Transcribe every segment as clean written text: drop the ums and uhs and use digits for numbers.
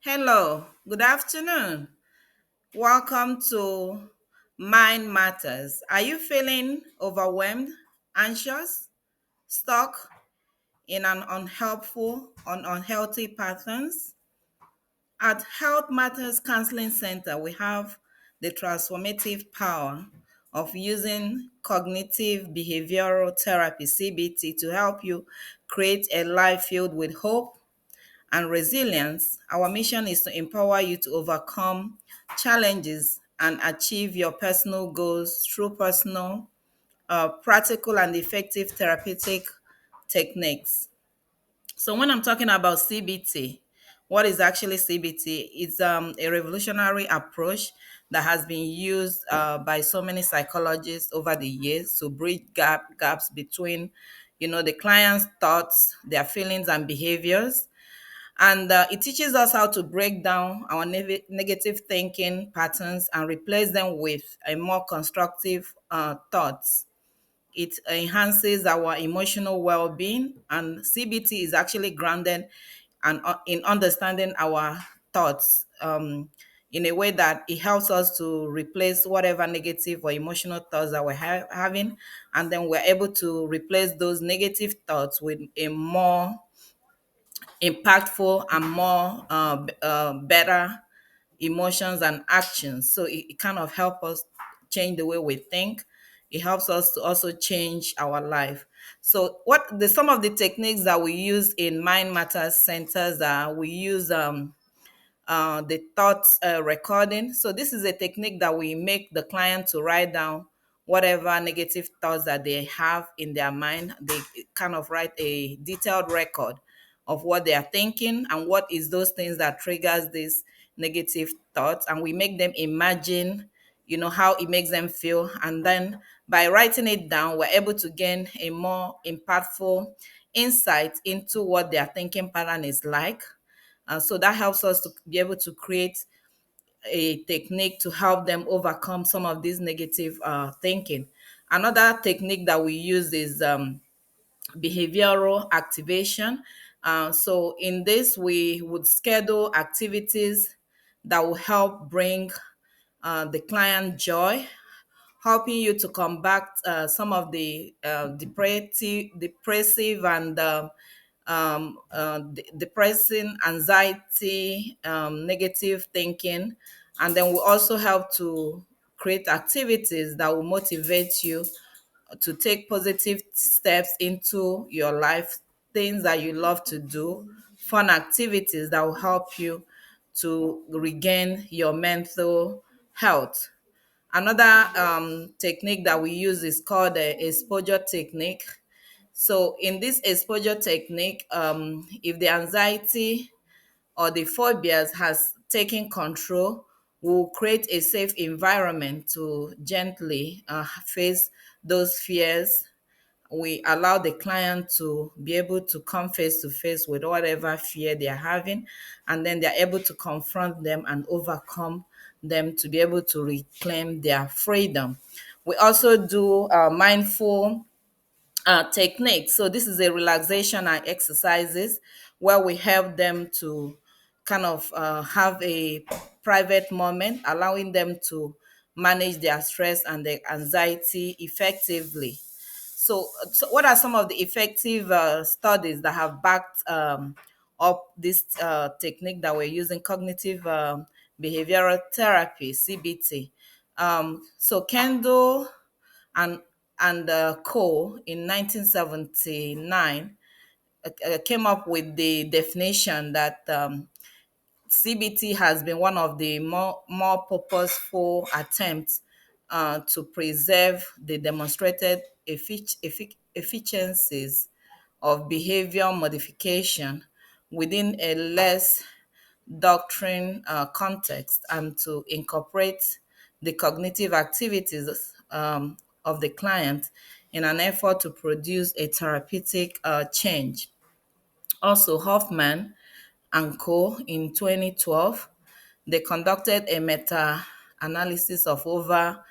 Hello, good afternoon. Welcome to Mind Matters. Are you feeling overwhelmed, anxious, stuck in an unhealthy patterns? At Health Matters Counseling Center, we have the transformative power of using cognitive behavioral therapy CBT to help you create a life filled with hope and resilience. Our mission is to empower you to overcome challenges and achieve your personal goals through practical, and effective therapeutic techniques. So, when I'm talking about CBT, what is actually CBT? It's a revolutionary approach that has been used by so many psychologists over the years to bridge gaps between, the client's thoughts, their feelings, and behaviors, and it teaches us how to break down our negative thinking patterns and replace them with a more constructive thoughts. It enhances our emotional well-being, and CBT is actually grounded and in understanding our thoughts, in a way that it helps us to replace whatever negative or emotional thoughts that we're having, and then we're able to replace those negative thoughts with a more impactful and more better emotions and actions. So it kind of helps us change the way we think. It helps us to also change our life. So what the some of the techniques that we use in Mind Matters centers are, we use the thoughts recording. So this is a technique that we make the client to write down whatever negative thoughts that they have in their mind. They kind of write a detailed record of what they are thinking and what is those things that triggers these negative thoughts, and we make them imagine, how it makes them feel, and then by writing it down, we're able to gain a more impactful insight into what their thinking pattern is like. So that helps us to be able to create a technique to help them overcome some of these negative thinking. Another technique that we use is behavioral activation. So in this, we would schedule activities that will help bring the client joy, helping you to combat some of the depressive and depressing, anxiety, negative thinking. And then we also help to create activities that will motivate you to take positive steps into your life, things that you love to do, fun activities that will help you to regain your mental health. Another technique that we use is called the exposure technique. So, in this exposure technique, if the anxiety or the phobias has taken control, we'll create a safe environment to gently face those fears. We allow the client to be able to come face to face with whatever fear they're having, and then they're able to confront them and overcome them to be able to reclaim their freedom. We also do mindful techniques. So this is a relaxation and exercises where we help them to kind of have a private moment, allowing them to manage their stress and their anxiety effectively. So what are some of the effective studies that have backed up this technique that we're using, cognitive behavioral therapy, CBT? So Kendall and Co. in 1979 came up with the definition that CBT has been one of the more purposeful attempts to preserve the demonstrated efficiencies of behavior modification within a less doctrine context, and to incorporate the cognitive activities of the client in an effort to produce a therapeutic change. Also, Hoffman and Co. in 2012, they conducted a meta analysis of over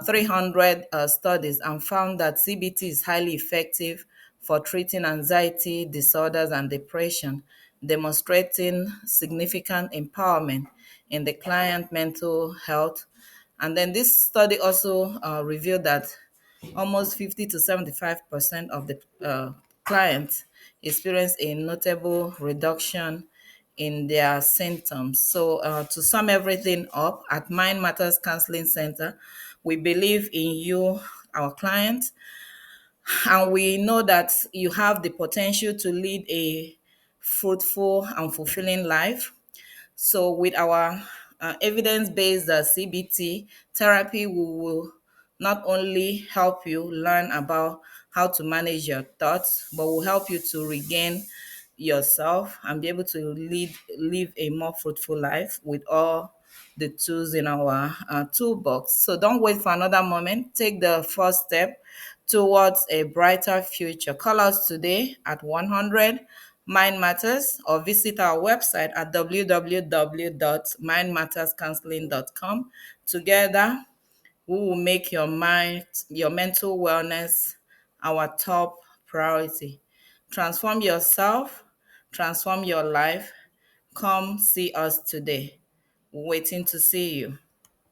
300 studies and found that CBT is highly effective for treating anxiety disorders and depression. demonstrating significant empowerment in the client mental health. And then this study also revealed that almost 50 to 75% of the clients experience a notable reduction in their symptoms. So, to sum everything up, at Mind Matters Counseling Center, we believe in you, our client, and we know that you have the potential to lead a fruitful and fulfilling life. So, with our evidence based CBT therapy, we will not only help you learn about how to manage your thoughts, but will help you to regain yourself and be able to live a more fruitful life with all the tools in our toolbox. So don't wait for another moment. Take the first step towards a brighter future. Call us today at 100 Mind Matters or visit our website at www.mindmatterscounseling.com. Together, we will make your mental wellness our top priority. Transform yourself, transform your life. Come see us today. Waiting to see you.